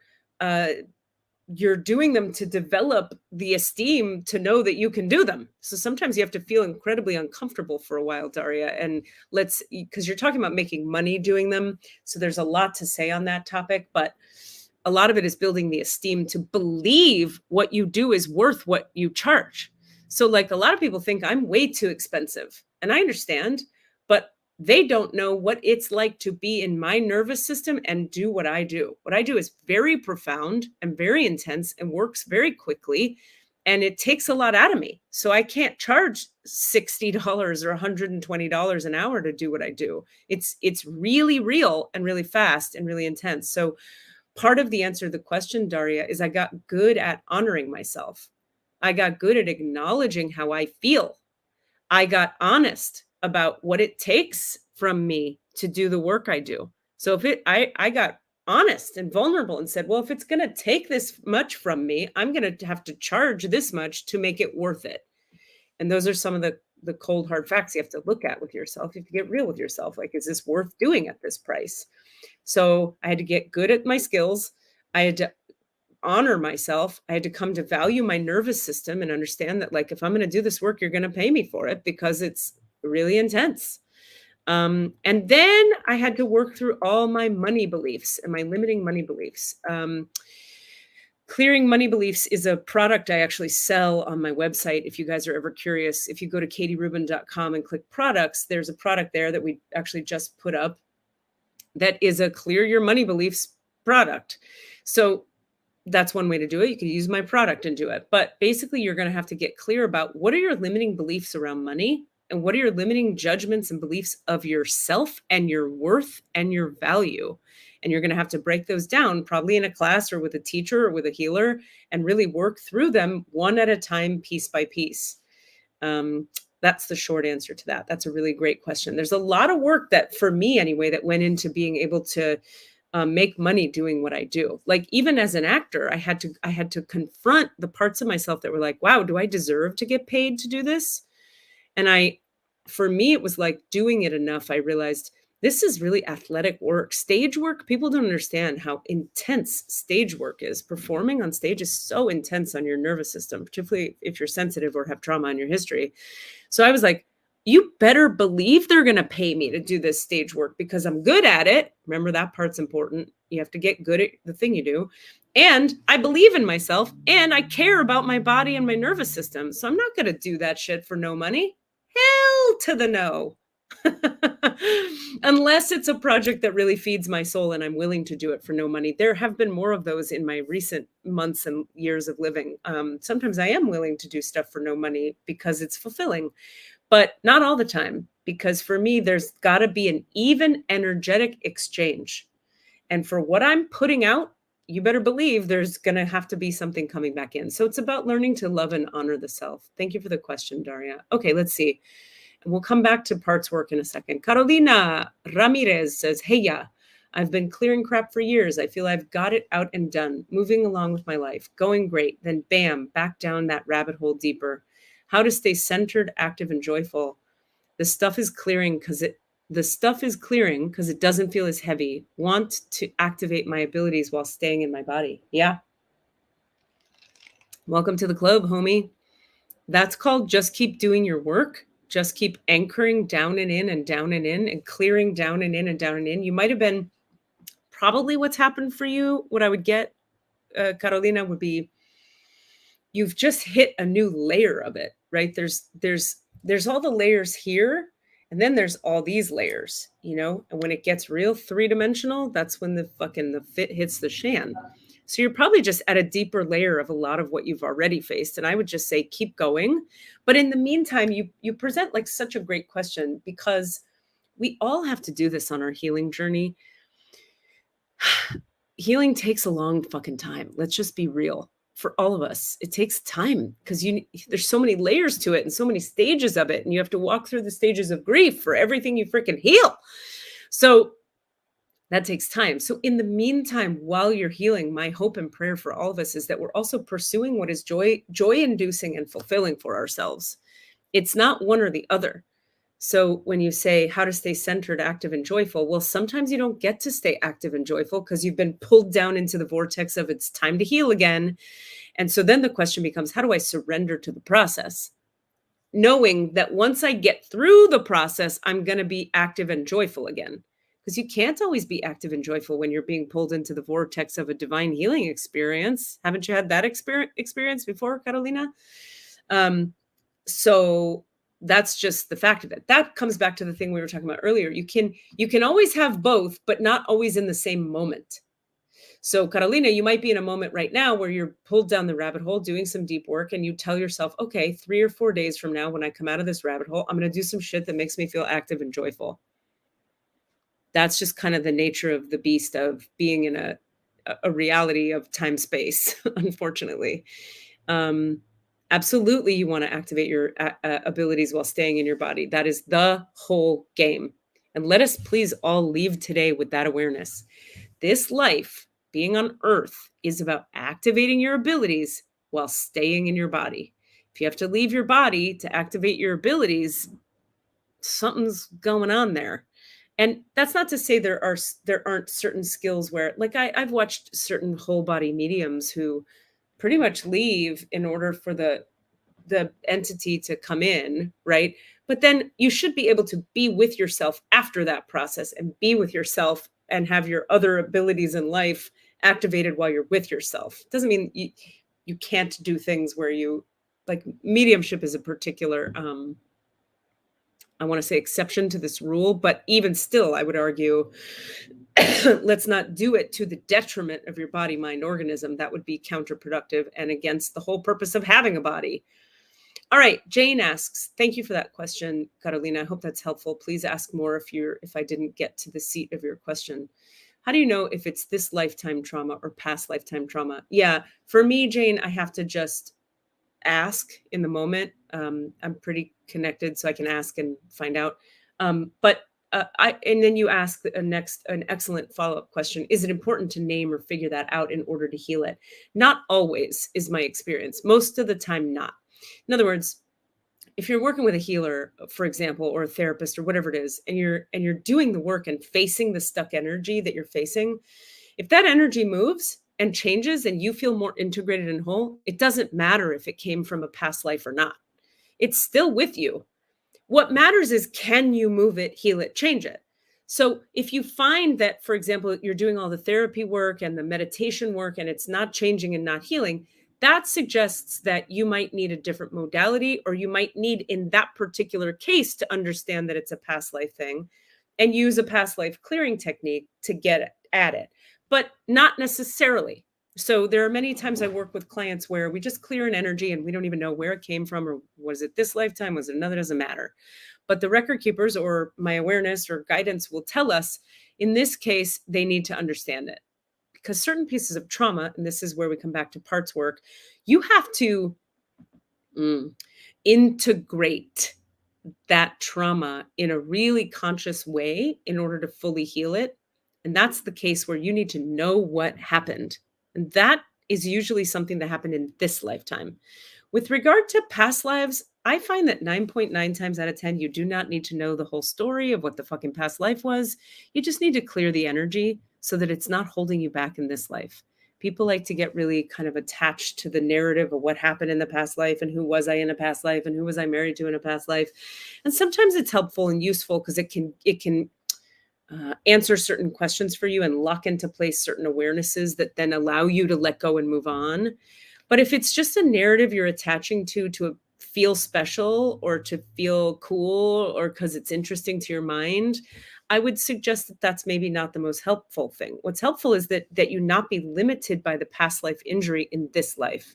doing them to develop the esteem to know that you can do them. So sometimes you have to feel incredibly uncomfortable for a while, Daria. And because you're talking about making money doing them. So there's a lot to say on that topic, but a lot of it is building the esteem to believe what you do is worth what you charge. So like a lot of people think I'm way too expensive, and I understand, but they don't know what it's like to be in my nervous system and do what I do. What I do is very profound and very intense and works very quickly. And it takes a lot out of me. So I can't charge $60 or $120 an hour to do what I do. It's really real and really fast and really intense. So part of the answer to the question, Daria, is I got good at honoring myself. I got good at acknowledging how I feel. I got honest about what it takes from me to do the work I do. So I got honest and vulnerable and said, well, if it's going to take this much from me, I'm going to have to charge this much to make it worth it. And those are some of the cold, hard facts you have to look at with yourself. You have to get real with yourself. Like, is this worth doing at this price? So I had to get good at my skills. I had to honor myself. I had to come to value my nervous system and understand that, like, if I'm going to do this work, you're going to pay me for it because it's really intense. And then I had to work through all my money beliefs and my limiting money beliefs. Clearing Money Beliefs is a product I actually sell on my website. If you guys are ever curious, if you go to katierubin.com and click products, there's a product there that we actually just put up that is a Clear Your Money Beliefs product. So that's one way to do it. You can use my product and do it. But basically, you're going to have to get clear about what are your limiting beliefs around money and what are your limiting judgments and beliefs of yourself and your worth and your value. And you're going to have to break those down, probably in a class or with a teacher or with a healer, and really work through them one at a time, piece by piece. That's the short answer to that. That's a really great question. There's a lot of work that, for me anyway, that went into being able to make money doing what I do. Like, even as an actor, I had to confront the parts of myself that were like, wow, do I deserve to get paid to do this? And for me, it was like doing it enough. I realized this is really athletic work. Stage work, people don't understand how intense stage work is. Performing on stage is so intense on your nervous system, particularly if you're sensitive or have trauma in your history. So I was like, you better believe they're going to pay me to do this stage work because I'm good at it. Remember, that part's important. You have to get good at the thing you do. And I believe in myself and I care about my body and my nervous system. So I'm not going to do that shit for no money. Hell to the no. Unless it's a project that really feeds my soul and I'm willing to do it for no money. There have been more of those in my recent months and years of living. Sometimes I am willing to do stuff for no money because it's fulfilling, but not all the time. Because for me, there's got to be an even energetic exchange. And for what I'm putting out, you better believe there's going to have to be something coming back in. So it's about learning to love and honor the self. Thank you for the question, Daria. Okay, let's see. And we'll come back to parts work in a second. Carolina Ramirez says, hey, yeah, I've been clearing crap for years. I feel I've got it out and done, moving along with my life, going great. Then bam, back down that rabbit hole deeper. How to stay centered, active, and joyful. The stuff is clearing because it doesn't feel as heavy. Want to activate my abilities while staying in my body. Yeah. Welcome to the club, homie. That's called just keep doing your work. Just keep anchoring down and in and down and in and clearing down and in and down and in. You might have been probably what's happened for you. What I would get, Carolina, would be you've just hit a new layer of it, right? There's all the layers here, and then there's all these layers, and when it gets real three-dimensional, that's when the fit hits the shan. So you're probably just at a deeper layer of a lot of what you've already faced. And I would just say, keep going. But in the meantime, you present like such a great question, because we all have to do this on our healing journey. Healing takes a long fucking time. Let's just be real. For all of us, it takes time because there's so many layers to it and so many stages of it. And you have to walk through the stages of grief for everything you freaking heal. So that takes time. So in the meantime, while you're healing, my hope and prayer for all of us is that we're also pursuing what is joy-inducing and fulfilling for ourselves. It's not one or the other. So when you say how to stay centered, active, and joyful, well, sometimes you don't get to stay active and joyful because you've been pulled down into the vortex of it's time to heal again. And so then the question becomes, how do I surrender to the process? Knowing that once I get through the process, I'm going to be active and joyful again. Because you can't always be active and joyful when you're being pulled into the vortex of a divine healing experience. Haven't you had that experience before, Carolina? So that's just the fact of it. That comes back to the thing we were talking about earlier. You can always have both, but not always in the same moment. So Carolina, you might be in a moment right now where you're pulled down the rabbit hole doing some deep work, and you tell yourself, okay, 3 or 4 days from now, when I come out of this rabbit hole, I'm going to do some shit that makes me feel active and joyful. That's just kind of the nature of the beast of being in a reality of time space, unfortunately. Absolutely, you want to activate your abilities while staying in your body. That is the whole game. And let us please all leave today with that awareness. This life, being on Earth, is about activating your abilities while staying in your body. If you have to leave your body to activate your abilities, something's going on there. And that's not to say there aren't certain skills where, like I've watched certain whole body mediums who pretty much leave in order for the entity to come in, right? But then you should be able to be with yourself after that process and be with yourself and have your other abilities in life activated while you're with yourself. Doesn't mean you can't do things where you, like, mediumship is a particular I want to say exception to this rule, but even still, I would argue, let's not do it to the detriment of your body, mind, organism. That would be counterproductive and against the whole purpose of having a body. All right, Jane asks, thank you for that question, Carolina. I hope that's helpful. Please ask more if I didn't get to the seat of your question. How do you know if it's this lifetime trauma or past lifetime trauma? Yeah, for me, Jane, I have to just ask in the moment. I'm pretty connected, so I can ask and find out. And then you ask an excellent follow-up question. Is it important to name or figure that out in order to heal it? Not always is my experience. Most of the time, not. In other words, if you're working with a healer, for example, or a therapist or whatever it is, and you're doing the work and facing the stuck energy that you're facing, if that energy moves and changes and you feel more integrated and whole, it doesn't matter if it came from a past life or not. It's still with you. What matters is, can you move it, heal it, change it? So if you find that, for example, you're doing all the therapy work and the meditation work and it's not changing and not healing, that suggests that you might need a different modality, or you might need, in that particular case, to understand that it's a past life thing and use a past life clearing technique to get at it, but not necessarily. So there are many times I work with clients where we just clear an energy and we don't even know where it came from, or was it this lifetime, was it another, doesn't matter. But the record keepers or my awareness or guidance will tell us, in this case, they need to understand it. Because certain pieces of trauma, and this is where we come back to parts work, you have to integrate that trauma in a really conscious way in order to fully heal it. And that's the case where you need to know what happened. And that is usually something that happened in this lifetime. With regard to past lives, I find that 9.9 times out of 10, you do not need to know the whole story of what the fucking past life was. You just need to clear the energy so that it's not holding you back in this life. People like to get really kind of attached to the narrative of what happened in the past life and who was I in a past life and who was I married to in a past life. And sometimes it's helpful and useful because it can answer certain questions for you and lock into place certain awarenesses that then allow you to let go and move on. But if it's just a narrative you're attaching to feel special or to feel cool or because it's interesting to your mind, I would suggest that that's maybe not the most helpful thing. What's helpful is that you not be limited by the past life injury in this life.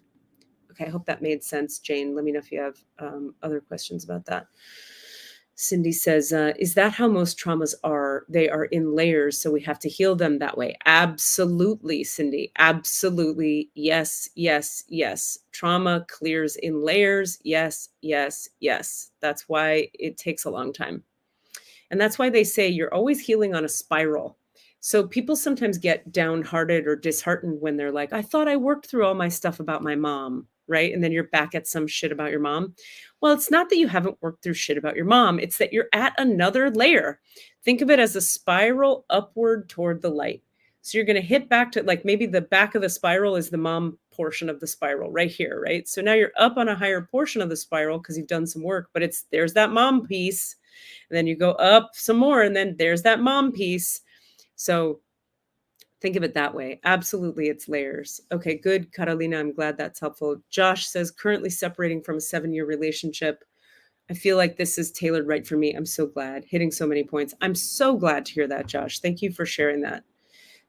Okay, I hope that made sense, Jane. Let me know if you have other questions about that. Cindy says, is that how most traumas are? They are in layers, so we have to heal them that way. Absolutely, Cindy. Absolutely. Yes, yes, yes. Trauma clears in layers. Yes, yes, yes. That's why it takes a long time. And that's why they say you're always healing on a spiral. So people sometimes get downhearted or disheartened when they're like, I thought I worked through all my stuff about my mom, right? And then you're back at some shit about your mom. Well, it's not that you haven't worked through shit about your mom. It's that you're at another layer. Think of it as a spiral upward toward the light. So you're going to hit back to, like, maybe the back of the spiral is the mom portion of the spiral right here, right? So now you're up on a higher portion of the spiral because you've done some work, but there's that mom piece. And then you go up some more, and then there's that mom piece. So think of it that way. Absolutely, it's layers. Okay, good, Carolina. I'm glad that's helpful. Josh says, currently separating from a 7-year relationship. I feel like this is tailored right for me. I'm so glad. Hitting so many points. I'm so glad to hear that, Josh. Thank you for sharing that.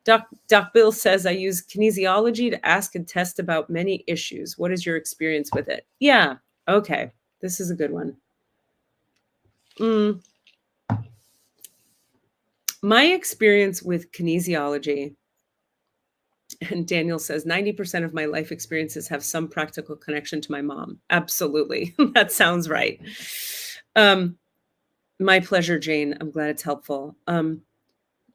Doc Bill says, I use kinesiology to ask and test about many issues. What is your experience with it? Yeah, okay. This is a good one. My experience with kinesiology, and Daniel says, 90% of my life experiences have some practical connection to my mom. Absolutely. That sounds right. My pleasure, Jane. I'm glad it's helpful.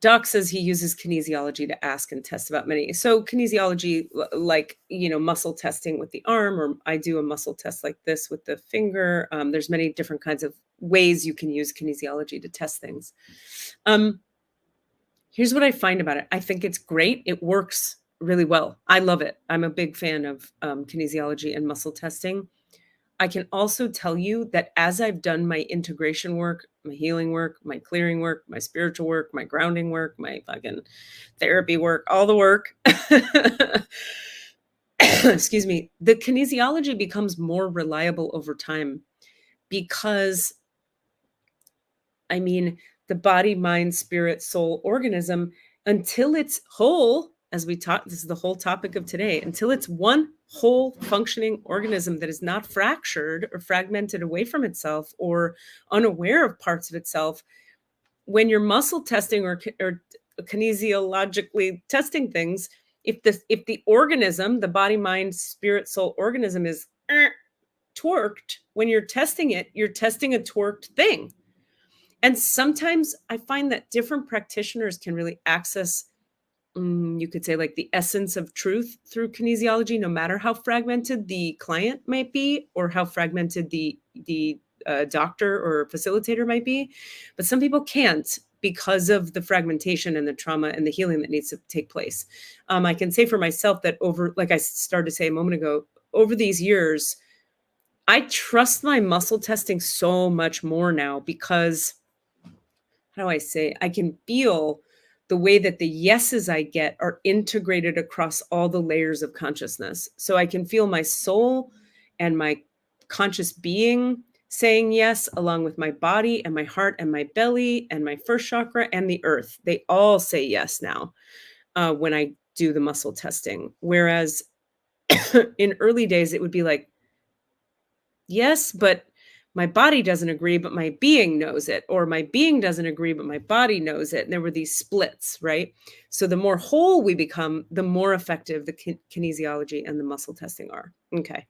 Doc says he uses kinesiology to ask and test about many. So kinesiology, like, muscle testing with the arm, or I do a muscle test like this with the finger. There's many different kinds of ways you can use kinesiology to test things. Here's what I find about it. I think it's great. It works really well. I love it. I'm a big fan of kinesiology and muscle testing. I can also tell you that as I've done my integration work, my healing work, my clearing work, my spiritual work, my grounding work, my fucking therapy work, all the work, excuse me, the kinesiology becomes more reliable over time because, the body, mind, spirit, soul, organism, until it's whole, as we talked, this is the whole topic of today, until it's one whole functioning organism that is not fractured or fragmented away from itself or unaware of parts of itself. When you're muscle testing or kinesiologically testing things, if the organism, the body, mind, spirit, soul organism is twerked, when you're testing it, you're testing a twerked thing. And sometimes I find that different practitioners can really access, you could say, like the essence of truth through kinesiology, no matter how fragmented the client might be or how fragmented the doctor or facilitator might be. But some people can't because of the fragmentation and the trauma and the healing that needs to take place. I can say for myself that like I started to say a moment ago, over these years, I trust my muscle testing so much more now because, how do I say, I can feel the way that the yeses I get are integrated across all the layers of consciousness. So I can feel my soul and my conscious being saying yes along with my body and my heart and my belly and my first chakra and the earth. They all say yes now when I do the muscle testing. Whereas in early days, it would be like, yes, but my body doesn't agree, but my being knows it. Or my being doesn't agree, but my body knows it. And there were these splits, right? So the more whole we become, the more effective the kinesiology and the muscle testing are. Okay.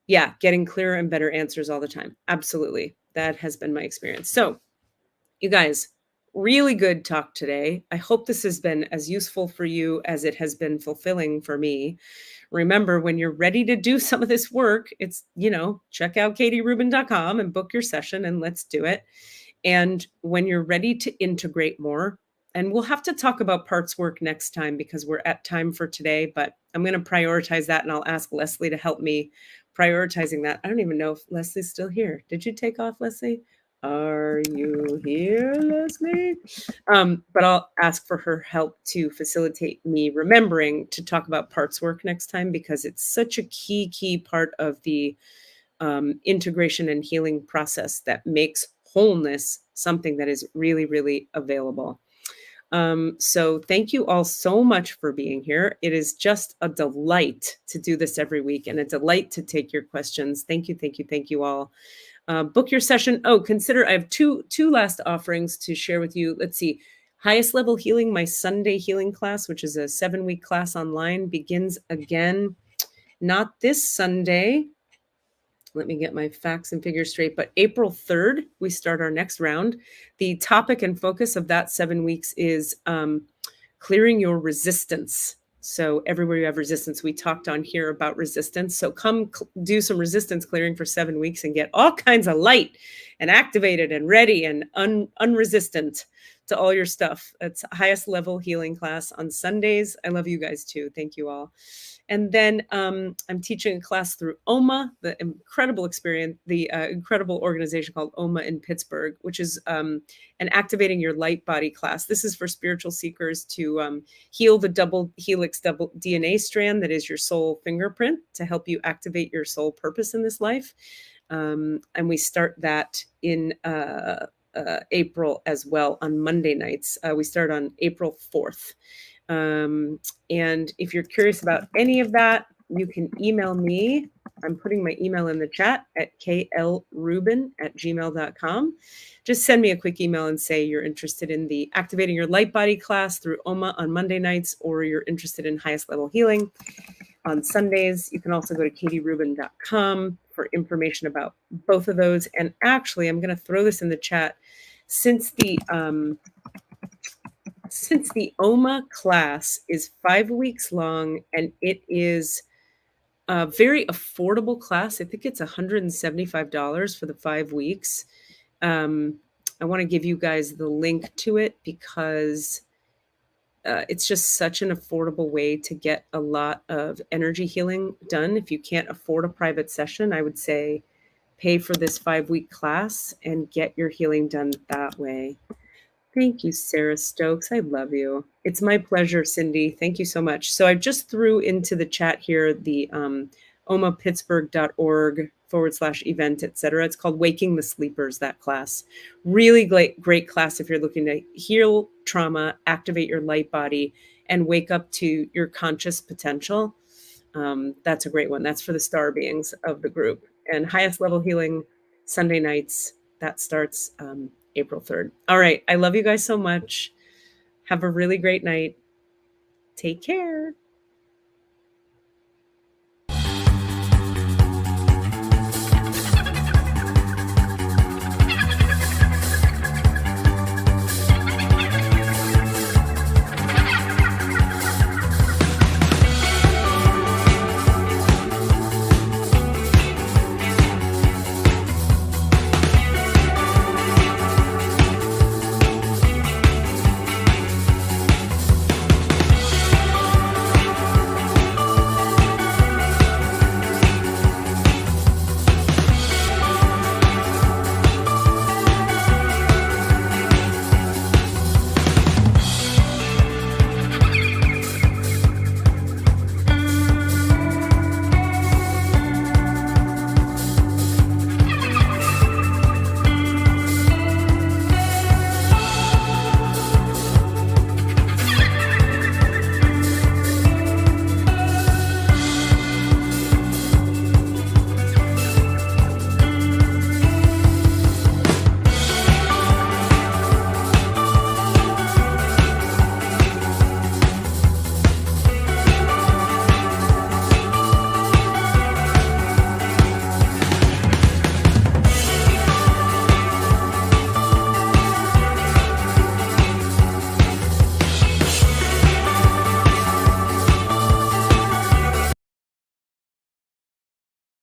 Yeah, getting clearer and better answers all the time. Absolutely. That has been my experience. So, you guys, really good talk today. I hope this has been as useful for you as it has been fulfilling for me. Remember, when you're ready to do some of this work, it's, check out katierubin.com and book your session and let's do it. And when you're ready to integrate more, and we'll have to talk about parts work next time because we're at time for today, but I'm going to prioritize that and I'll ask Leslie to help me prioritizing that. I don't even know if Leslie's still here. Did you take off, Leslie? Are you here, Leslie? But I'll ask for her help to facilitate me remembering to talk about parts work next time because it's such a key part of the integration and healing process that makes wholeness something that is really, really available. So thank you all so much for being here. It is just a delight to do this every week and a delight to take your questions. Thank you all. Book your session. Oh, consider I have two last offerings to share with you. Let's see. Highest Level Healing, my Sunday healing class, which is a 7-week class online, begins again, not this Sunday. Let me get my facts and figures straight, but April 3rd, we start our next round. The topic and focus of that 7 weeks is clearing your resistance. So everywhere you have resistance, we talked on here about resistance. So come do some resistance clearing for 7 weeks and get all kinds of light and activated and ready and unresistant to all your stuff. It's Highest Level Healing class on Sundays. I love you guys too. Thank you all. And then I'm teaching a class through OMA, the incredible experience, the incredible organization called OMA in Pittsburgh, which is an activating your light body class. This is for spiritual seekers to heal the double helix double DNA strand that is your soul fingerprint to help you activate your soul purpose in this life. And we start that in April as well on Monday nights. We start on April 4th. And if you're curious about any of that, you can email me. I'm putting my email in the chat at klrubin@gmail.com. Just send me a quick email and say you're interested in the Activating Your Light Body class through OMA on Monday nights, or you're interested in Highest Level Healing on Sundays. You can also go to katierubin.com for information about both of those. And actually, I'm going to throw this in the chat. Since the OMA class is 5 weeks long and it is a very affordable class, I think it's $175 for the 5 weeks. I want to give you guys the link to it because it's just such an affordable way to get a lot of energy healing done. If you can't afford a private session, I would say pay for this 5-week class and get your healing done that way. Thank you, Sarah Stokes. I love you. It's my pleasure, Cindy. Thank you so much. So I just threw into the chat here the omapittsburgh.org/event, etc. It's called Waking the Sleepers, that class. Really great class if you're looking to heal trauma, activate your light body, and wake up to your conscious potential. That's a great one. That's for the star beings of the group. And Highest Level Healing, Sunday nights, that starts April 3rd. All right. I love you guys so much. Have a really great night. Take care.